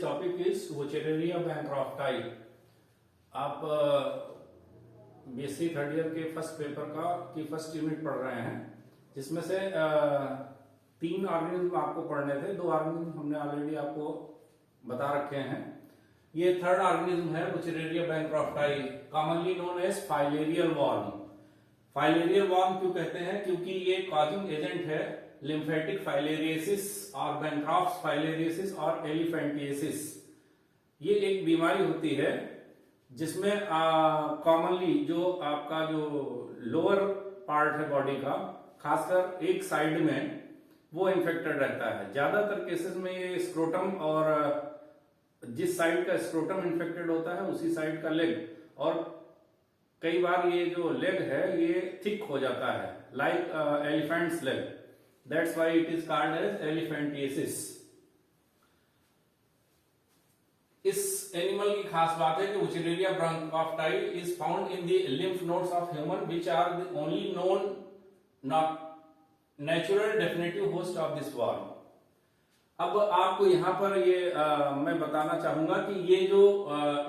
topic is Wuchereria bancrofti. आप BSc third year के first paper की फर्स्ट यूनिट पढ़ रहे हैं, जिसमें से 3 ऑर्गेनिज्म आपको पढ़ने थे। 2 ऑर्गेनिज्म हमने ऑलरेडी आपको बता रखे हैं। ये थर्ड ऑर्गेनिज्म है Wuchereria bancrofti, commonly known as filarial worm. Filarial worm क्यों कहते हैं? क्योंकि ये कॉजिंग एजेंट है लिम्फेटिक फाइलेरियसिस और बैनक्रॉफ्ट फाइलेरियसिस और एलिफेंटिएसिस। ये एक बीमारी होती है जिसमें कॉमनली जो आपका जो लोअर पार्ट है बॉडी का, खासकर एक साइड में, वो इन्फेक्टेड रहता है। ज्यादातर केसेस में ये स्क्रोटम, और जिस साइड का स्क्रोटम इन्फेक्टेड होता है उसी साइड का लेग, और कई बार ये जो लेग है ये थिक हो जाता है, like elephant's leg. That's why it is called as elephantiasis. इस एनिमल की खास बात है कि Wuchereria bancrofti is found in the lymph nodes of human which are the only known natural definitive host of this worm. अब आपको यहां पर ये मैं बताना चाहूंगा कि ये जो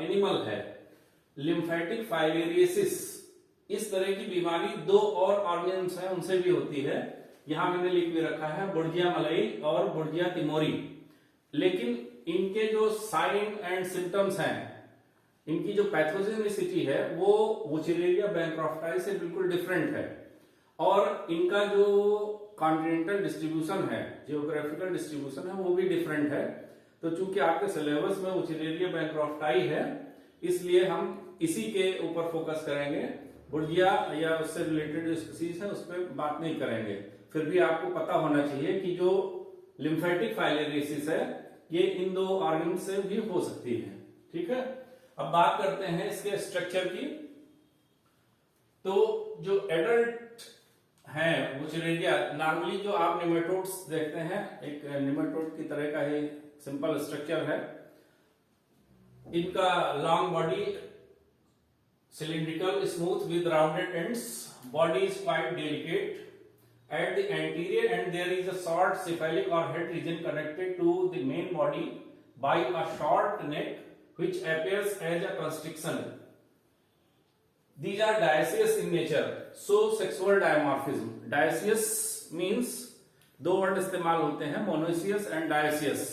एनिमल है लिम्फेटिक फाइलेरियसिस, इस तरह की बीमारी 2 और ऑर्गेनिज्म हैं उनसे भी होती है। यहां मैंने लिख भी रखा है बुर्जिया मलई और बुर्जिया तिमोरी। लेकिन इनके जो साइन एंड सिम्टम्स हैं, इनकी जो पैथोजेनिसिटी है वो Wuchereria bancrofti से बिल्कुल डिफरेंट है, और इनका जो कॉन्टिनेंटल डिस्ट्रीब्यूशन है, जियोग्राफिकल डिस्ट्रीब्यूशन है, वो भी डिफरेंट है। तो चूंकि आपके सिलेबस में Wuchereria bancrofti है, इसलिए हम इसी के ऊपर फोकस करेंगे। बुर्जिया या उससे रिलेटेड जो स्पीसीज है उस पर बात नहीं करेंगे। फिर भी आपको पता होना चाहिए कि जो लिम्फेटिक फाइलेरियसिस है ये इन 2 ऑर्गन से भी हो सकती है। ठीक है, अब बात करते हैं इसके स्ट्रक्चर की। तो जो एडल्ट है Wuchereria, नॉर्मली जो आप निमेटोड्स देखते हैं, एक निमेटोड की तरह का ही सिंपल स्ट्रक्चर है। इनका long body, cylindrical, smooth with rounded ends. Body is quite delicate at the anterior, and there is a short cephalic or head region connected to the main body by a short neck, which appears as a constriction. These are dioecious in nature. So sexual dimorphism. Dioecious means 2 word इस्तेमाल होते हैं, monoecious and dioecious.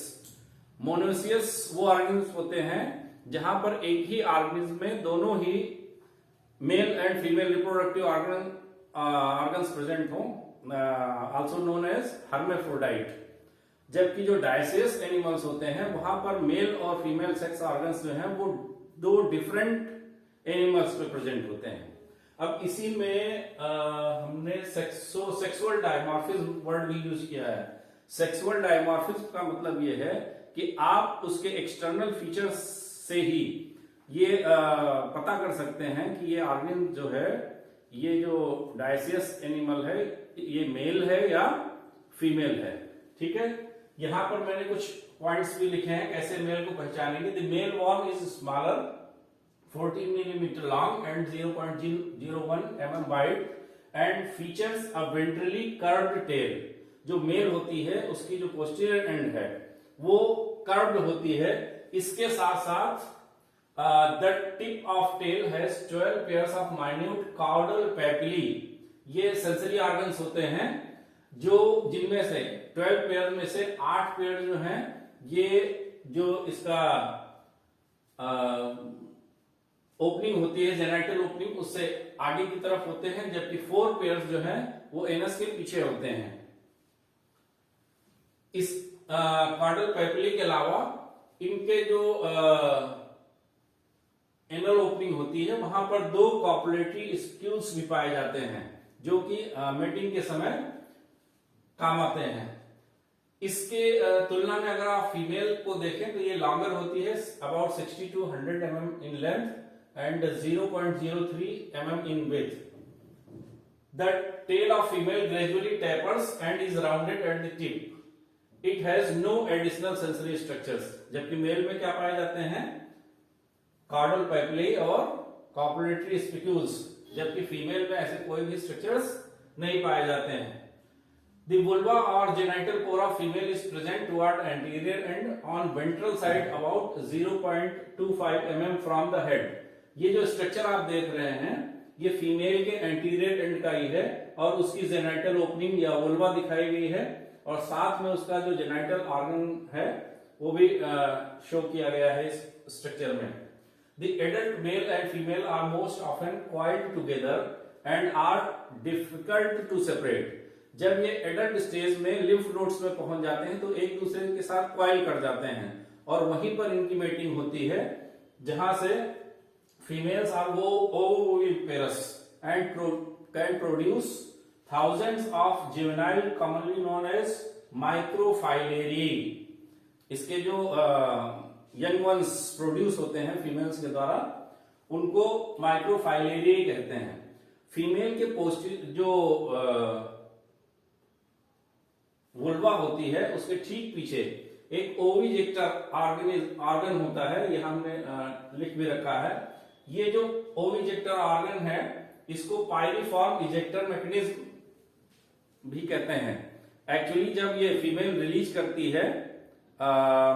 Monoecious वो organism होते हैं जहां पर एक ही ऑर्गेनिज्म में दोनों ही male and female reproductive organs present हो, आल्सो नोन एज हर्मेफ्रोडाइट। जबकि जो डायोसियस एनिमल्स होते हैं वहां पर मेल और फीमेल सेक्स ऑर्गन्स जो हैं वो 2 डिफरेंट एनिमल्स पे प्रेजेंट होते हैं। अब इसी में हमने सेक्सुअल डायमॉर्फिज्म वर्ड भी यूज किया है। सेक्सुअल डायमॉर्फिज्म का मतलब ये है कि आप उसके एक्सटर्नल फीचर्स से ही ये पता कर सकते हैं कि ये ऑर्गेनिज्म जो है, ये जो डायोसियस एनिमल है, ये मेल है या फीमेल है। ठीक है, यहां पर मैंने कुछ पॉइंट्स भी लिखे हैं कैसे मेल को पहचानेंगे। The male worm is smaller, 14 millimetre long and 0.01 mm wide and features a ventrally curved tail. जो मेल होती है उसकी जो पोस्टीरियर एंड है वो कर्व्ड होती है। इसके साथ साथ the tip of tail has 12 pairs of minute caudal papillae। ये सेंसरी ऑर्गन्स होते हैं जो जिनमें से 12 पेयर में से 8 पेयर जो हैं ये जो इसका ओपनिंग होती है, जेनाइटल ओपनिंग, उससे आगे की तरफ होते हैं, जबकि 4 पेयर जो हैं वो एनस के पीछे होते हैं। इस caudal papillae के अलावा इनके जो एनल ओपनिंग होती है वहां पर 2 कॉपुलेटरी स्क्यूल्स भी पाए जाते हैं जो कि मेटिंग के समय काम आते हैं। इसके तुलना में अगर आप फीमेल को देखें तो ये लॉन्गर होती है, about 60 to 100 mm in length and 0.03 mm in width. The tail of female gradually tapers and is rounded at the tip. It has no additional sensory structures. जबकि मेल में क्या पाए जाते हैं? caudal papillae और copulatory spicules, जबकि female में ऐसे कोई भी स्ट्रक्चर्स नहीं पाए जाते हैं। The vulva or genital pore of female is present toward anterior end on ventral side about 0.25 mm from the head. ये जो स्ट्रक्चर आप देख रहे हैं ये फीमेल के एंटीरियर एंड का ही है और उसकी जेनाइटल ओपनिंग या वुल्वा दिखाई गई है और साथ में उसका जो जेनाइटल ऑर्गन है वो भी शो किया गया है इस स्ट्रक्चर में. The adult male and female are most often coiled together and are difficult to separate. जब ये एडल्ट स्टेज में लिम्फ नोड्स में पहुंच जाते हैं तो एक दूसरे के साथ कॉइल कर जाते हैं और वहीं पर इनकी मेटिंग होती है जहां से females are oviparous and can produce thousands of juvenile commonly known as microphyllae. इसके जो यंग वंस प्रोड्यूस होते हैं फीमेल्स के द्वारा उनको माइक्रोफाइलेरिया कहते हैं. फीमेल के पोस्टीरियर जो वुल्वा होती है उसके ठीक पीछे एक ओविजेक्टर ऑर्गन होता है, ये हमने लिख भी रखा है. ये जो ओविजेक्टर ऑर्गन है इसको पायरिफॉर्म इजेक्टर मैकेनिज्म भी कहते हैं. एक्चुअली जब ये फीमेल रिलीज करती है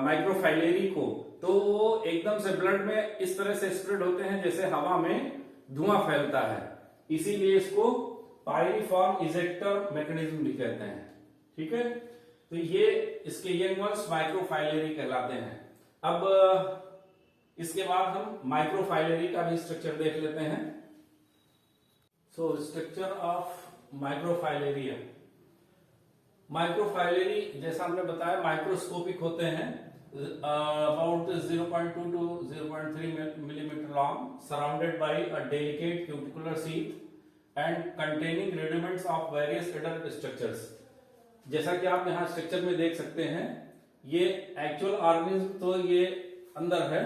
माइक्रोफाइलेरी को तो वो एकदम से ब्लड में इस तरह से स्प्रेड होते हैं जैसे हवा में धुआं फैलता है, इसीलिए इसको पायरिफॉर्म इजेक्टर मैकेनिज्म भी कहते हैं. ठीक है, तो ये इसके यंग वंस माइक्रोफाइलेरी कहलाते हैं. अब इसके बाद हम माइक्रोफाइलेरी का भी स्ट्रक्चर देख लेते हैं. So structure of microfilaria. Microfilariae जैसा हमने बताया माइक्रोस्कोपिक होते हैं, about 0.2 to 0.3 millimeter long, surrounded by a delicate cuticular sheath and containing rudiments of various adult structures. जैसा कि आप यहाँ स्ट्रक्चर में देख सकते हैं ये एक्चुअल ऑर्गेनिज्म तो ये अंदर है,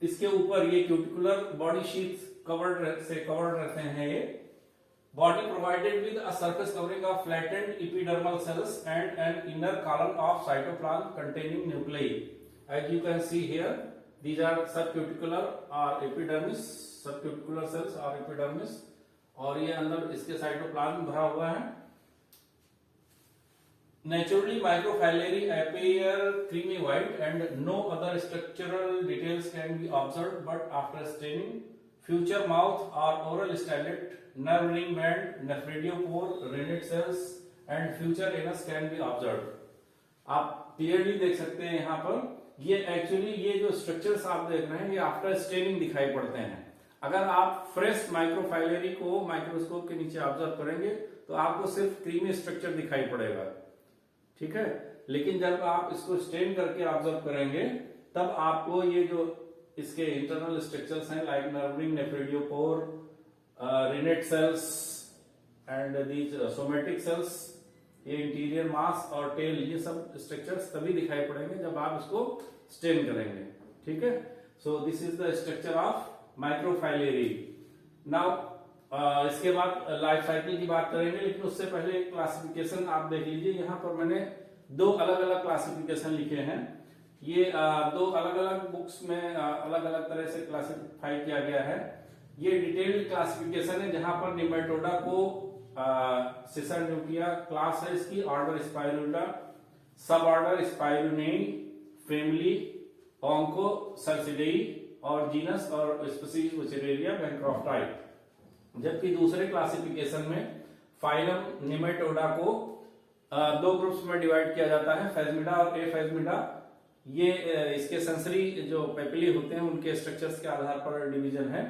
इसके ऊपर ये क्यूटिकुलर बॉडी शीथ कवर्ड रहते हैं. ये body provided with a surface covering of flattened epidermal cells and an inner column of cytoplasm containing nuclei. As you can see here these are subcuticular और एपिडर्मिस, सबक्यूटिकुलर सेल्स और epidermis, और ये अंदर इसके cytoplasm भरा हुआ है. Naturally, microfillae appear creamy white and no other structural details can be observed, but after staining, future mouth or oral stylet, nerve ring band, nephridiopore, renate cells and future anus can be observed. आप clearly देख सकते हैं यहाँ पर ये actually ये जो structures आप देख रहे हैं ये आफ्टर स्टेनिंग दिखाई पड़ते हैं. अगर आप फ्रेश माइक्रोफाइलेरी को माइक्रोस्कोप के नीचे ऑब्जर्व करेंगे तो आपको सिर्फ क्रीमी स्ट्रक्चर दिखाई पड़ेगा. ठीक है, लेकिन जब आप इसको स्टेन करके ऑब्जर्व करेंगे तब आपको ये जो इसके इंटरनल स्ट्रक्चर्स हैं like nerve ring, nephridiopore, renette cells and these somatic cells, ये इंटीरियर मास और टेल, ये सब स्ट्रक्चर्स तभी दिखाई पड़ेंगे जब आप इसको स्टेन करेंगे. ठीक है, so this is the structure of microfilariae. Now इसके बाद लाइफ साइकिल की बात करेंगे, लेकिन उससे पहले एक क्लासिफिकेशन आप देख लीजिए. यहाँ पर मैंने दो अलग अलग क्लासिफिकेशन लिखे हैं. ये दो अलग अलग बुक्स में अलग अलग तरह से क्लासिफाई किया गया है. ये डिटेल्ड क्लासिफिकेशन है जहां पर निमेटोडा को सिसर न्यूक्लिया क्लास है इसकी, ऑर्डर स्पाइरुला, सब ऑर्डर स्पाइरुनेई, फैमिली ऑन्कोसर्सिडेई और जीनस और स्पीशीज वुचेरेलिया बैंक्रॉफ्टाई. जबकि दूसरे क्लासिफिकेशन में फाइलम निमेटोडा को दो ग्रुप्स में डिवाइड किया जाता है, फेजमिडा और एफेजमिडा. ये इसके सेंसरी जो पेपिली होते हैं उनके स्ट्रक्चर्स के आधार पर डिवीजन है.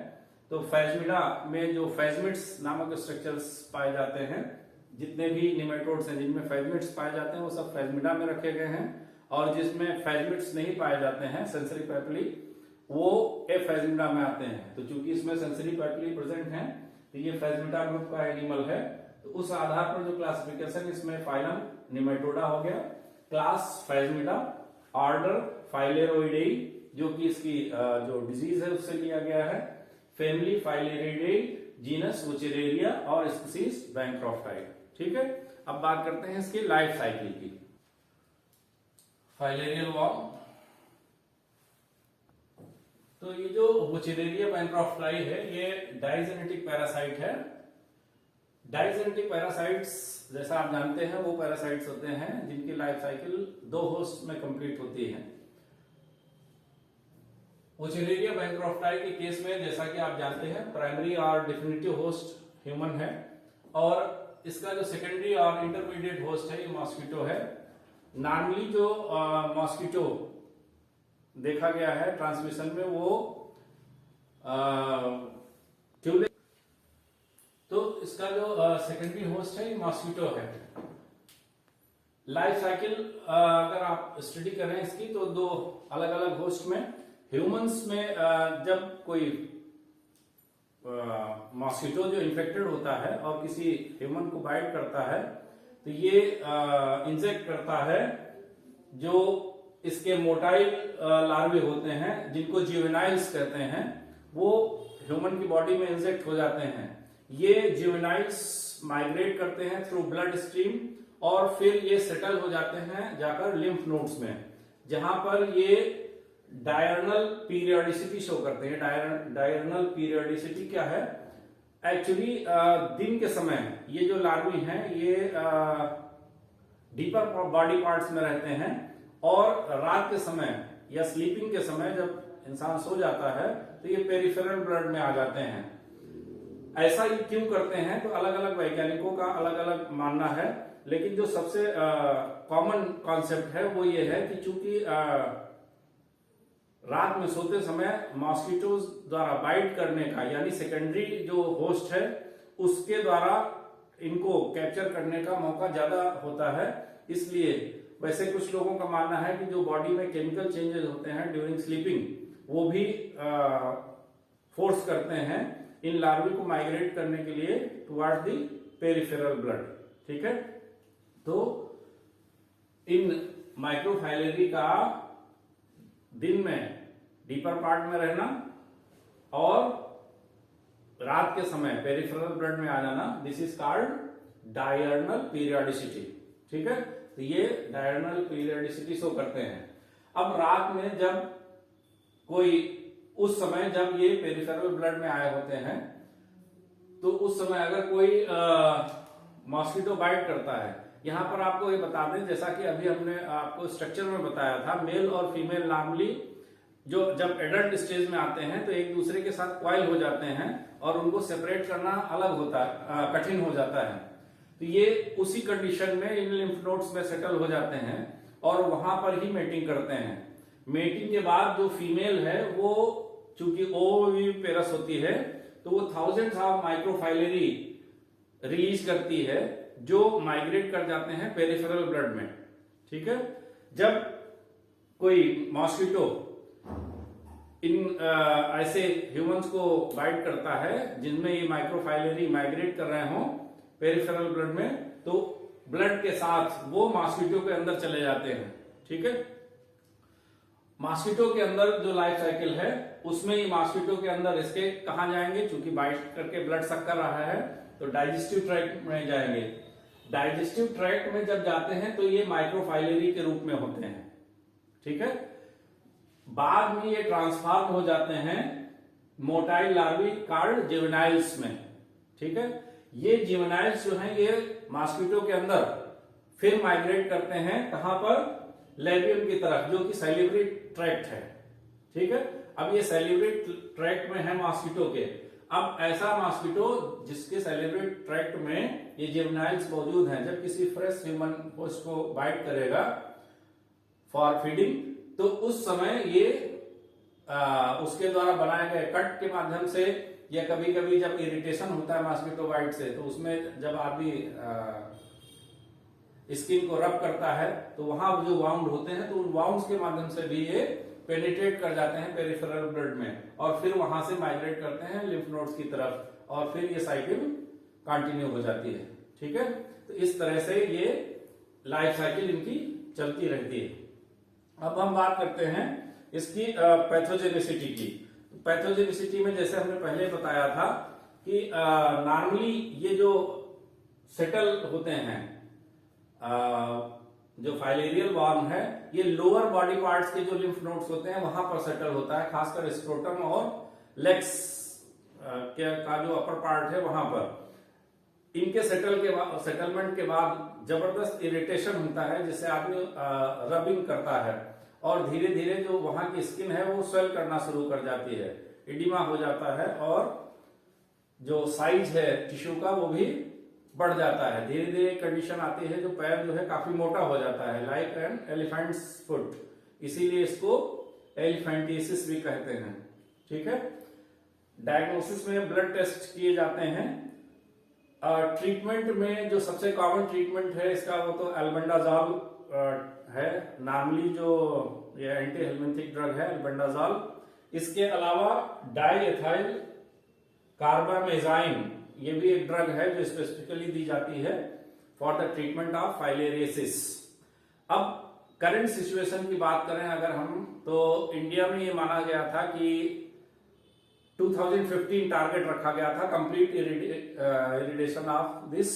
तो फेजमिडा में जो फेजमिट्स नामक स्ट्रक्चर्स पाए जाते हैं, जितने भी निमेटोड्स हैं जिनमें फेजमिट्स पाए जाते हैं वो सब फेजमिडा में रखे गए हैं, और जिसमें फेजमिट्स नहीं पाए जाते हैं सेंसरी पेपिली वो एफेजमिडा में आते हैं. तो चूंकि इसमें सेंसरी पेपिली प्रेजेंट है तो ये फेजमिडा ग्रुप का एनिमल है. तो उस आधार पर जो क्लासिफिकेशन इसमें फाइलम निमेटोडा हो गया, क्लास फेजमिडा, ऑर्डर फाइलेरोइडेई जो कि इसकी जो डिजीज है उससे लिया गया है, फैमिली फाइलेरिडेई, जीनस वुचेरेलिया और स्पीशीज बैंक्रॉफ्टाई. ठीक है, अब बात करते हैं इसकी लाइफ साइकिल की. Filarial warm. तो ये जो वुचेरेलिया बैंक्रॉफ्टाई है ये डाइजेनेटिक पैरासाइट है. डाइजेनेटिक पैरासाइट्स जैसा आप जानते हैं वो पैरासाइट्स होते हैं जिनकी लाइफ साइकिल 2 होस्ट में कंप्लीट होती है। ओचेलेरिया बैंक्रोफ्टाई के केस में जैसा कि आप जानते हैं प्राइमरी और डिफिनिटिव होस्ट ह्यूमन है और इसका जो सेकेंडरी और इंटरमीडिएट होस्ट है ये मॉस्किटो है। नॉर्मली जो मॉस्किटो देखा गया है ट्रांसमिशन में वो ट्यूलिप, तो इसका जो सेकेंडरी होस्ट है ये मॉस्किटो है। लाइफ साइकिल अगर आप स्टडी करें इसकी तो 2 अलग अलग होस्ट में, ह्यूमंस में जब कोई मॉस्किटो जो इन्फेक्टेड होता है और किसी ह्यूमन को बाइट करता है तो ये इंजेक्ट करता है जो इसके मोटाइल लार्वे होते हैं जिनको जुवेनाइल्स कहते हैं, वो ह्यूमन की बॉडी में इंजेक्ट हो जाते हैं। ये जुवेनाइल्स माइग्रेट करते हैं थ्रू ब्लड स्ट्रीम और फिर ये सेटल हो जाते हैं जाकर लिम्फ नोड्स में, जहां पर ये डायरनल पीरियोडिसिटी शो करते हैं। डायरनल पीरियोडिसिटी क्या है? एक्चुअली दिन के समय ये जो लार्वी हैं ये डीपर बॉडी पार्ट्स में रहते हैं और रात के समय या स्लीपिंग के समय जब इंसान सो जाता है तो ये पेरिफेरल ब्लड में आ जाते हैं। ऐसा ये क्यों करते हैं तो अलग अलग वैज्ञानिकों का अलग अलग मानना है, लेकिन जो सबसे कॉमन कॉन्सेप्ट है वो ये है कि चूंकि रात में सोते समय मॉस्किटोज द्वारा बाइट करने का यानी सेकेंडरी जो होस्ट है उसके द्वारा इनको कैप्चर करने का मौका ज्यादा होता है। इसलिए वैसे कुछ लोगों का मानना है कि जो बॉडी में केमिकल चेंजेस होते हैं ड्यूरिंग स्लीपिंग वो भी फोर्स करते हैं इन लार्वी को माइग्रेट करने के लिए टुवर्ड्स द पेरिफेरल ब्लड। ठीक है, तो इन माइक्रोफाइलरी का दिन में डीपर पार्ट में रहना और रात के समय पेरिफेरल ब्लड में आ जाना, this is called diurnal periodicity. ठीक है, तो ये डायरनल पीरियोडिसिटी शो करते हैं। अब रात में जब कोई उस समय जब ये पेरिफेरल ब्लड में आए होते हैं तो उस समय अगर कोई मॉस्किटो बाइट करता है, यहां पर आपको ये बता दें जैसा कि अभी हमने आपको स्ट्रक्चर में बताया था, मेल और फीमेल नॉर्मली जो जब एडल्ट स्टेज में आते हैं तो एक दूसरे के साथ क्वाइल हो जाते हैं और उनको सेपरेट करना अलग होता है, कठिन हो जाता है। तो ये उसी कंडीशन में इन लिम्फ नोड्स में सेटल हो जाते हैं और वहां पर ही मेटिंग करते हैं। मेटिंग के बाद जो फीमेल है वो चूंकि ओविपेरस होती है तो वो थाउजेंड्स ऑफ माइक्रोफाइलरी रिलीज करती है जो माइग्रेट कर जाते हैं पेरिफेरल ब्लड में। ठीक है, जब कोई मॉस्किटो इन ऐसे ह्यूमंस को बाइट करता है जिनमें ये माइक्रोफाइलरी माइग्रेट कर रहे हों पेरिफेरल ब्लड में, तो ब्लड के साथ वो मॉस्किटो के अंदर चले जाते हैं। ठीक है, मॉस्किटो के अंदर जो लाइफ साइकिल है उसमें ये मॉस्किटो के अंदर इसके कहां जाएंगे, चूंकि बाइट करके ब्लड सक कर रहा है तो डाइजेस्टिव ट्रैक्ट में जाएंगे। डाइजेस्टिव ट्रैक्ट में जब जाते हैं तो ये माइक्रोफाइलरी के रूप में होते हैं। ठीक है, बाद में ये ट्रांसफॉर्म हो जाते हैं मोटाइल लार्वी कॉल्ड जुवेनाइल्स में। ठीक है, ये जुवेनाइल्स जो हैं ये मॉस्किटो के अंदर फिर माइग्रेट करते हैं कहां पर, लेबियम की तरफ जो कि सैलिवरी ट्रैक्ट है। ठीक है, अब ये सैलिवरी ट्रैक्ट में है मॉस्किटो के। अब ऐसा मॉस्किटो जिसके सैलिवरी ट्रैक्ट में ये जुवेनाइल्स मौजूद हैं, जब किसी फ्रेश ह्यूमन होस्ट को बाइट करेगा फॉर फीडिंग तो उस समय ये उसके द्वारा बनाए गए कट के माध्यम से या कभी कभी जब इरिटेशन होता है मॉस्किटो बाइट से तो उसमें जब आदमी स्किन को रब करता है तो वहां जो वाउंड होते हैं तो उन वाउंड्स के माध्यम से भी ये पेनिट्रेट कर जाते हैं पेरिफेरल ब्लड में और फिर वहां से माइग्रेट करते हैं लिम्फ नोड्स की तरफ और फिर ये साइकिल कंटिन्यू हो जाती है। ठीक है, तो इस तरह से ये लाइफ साइकिल इनकी चलती रहती है। अब हम बात करते हैं इसकी पैथोजेनिसिटी की। पैथोजेनिसिटी में जैसे हमने पहले बताया था कि नॉर्मली ये जो सेटल होते हैं जो फाइलेरियल वर्म है ये लोअर बॉडी पार्ट्स के जो लिम्फ नोड्स होते हैं वहां पर सेटल होता है, खासकर स्क्रोटम और लेग्स का जो अपर पार्ट है वहां पर। इनके सेटलमेंट के बाद जबरदस्त इरिटेशन होता है, जिससे आदमी रबिंग करता है और धीरे धीरे जो वहां की स्किन है वो स्वेल करना शुरू कर जाती है, इडिमा हो जाता है और जो साइज है टिश्यू का वो भी बढ़ जाता है। धीरे धीरे कंडीशन आती है जो पैर जो है काफी मोटा हो जाता है, लाइक एन एलिफेंट्स फुट, इसीलिए इसको एलिफेंटियासिस भी कहते हैं। ठीक है। डायग्नोसिस में ब्लड टेस्ट किए जाते हैं। ट्रीटमेंट में जो सबसे कॉमन ट्रीटमेंट है इसका वो तो एल्बेंडाजोल है, नॉर्मली जो ये एंटी हेलमिंथिक ड्रग है एल्बेंडाजोल। इसके अलावा डाईएथाइल कार्बामेजाइन ये भी एक ड्रग है जो स्पेसिफिकली दी जाती है for the treatment of filariasis. अब करंट सिचुएशन की बात करें अगर हम, तो इंडिया में ये माना गया था कि 2015 टारगेट रखा गया था complete eradication of this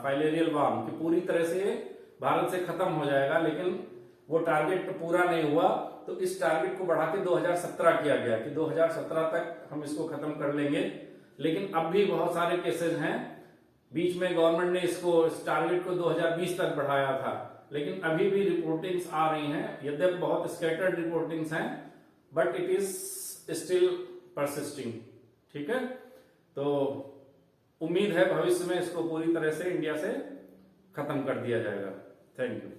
filarial worm, कि पूरी तरह से भारत से खत्म हो जाएगा, लेकिन वो टारगेट पूरा नहीं हुआ। तो इस टारगेट को बढ़ा के 2017 किया गया कि 2017 तक हम इसको खत्म कर लेंगे, लेकिन अब भी बहुत सारे केसेस हैं। बीच में गवर्नमेंट ने इस टारगेट को 2020 तक बढ़ाया था, लेकिन अभी भी रिपोर्टिंग्स आ रही हैं, यद्यपि बहुत स्कैटर्ड रिपोर्टिंग्स हैं, but it is still persisting. ठीक है। तो उम्मीद है भविष्य में इसको पूरी तरह से इंडिया से खत्म कर दिया जाएगा। Thank you.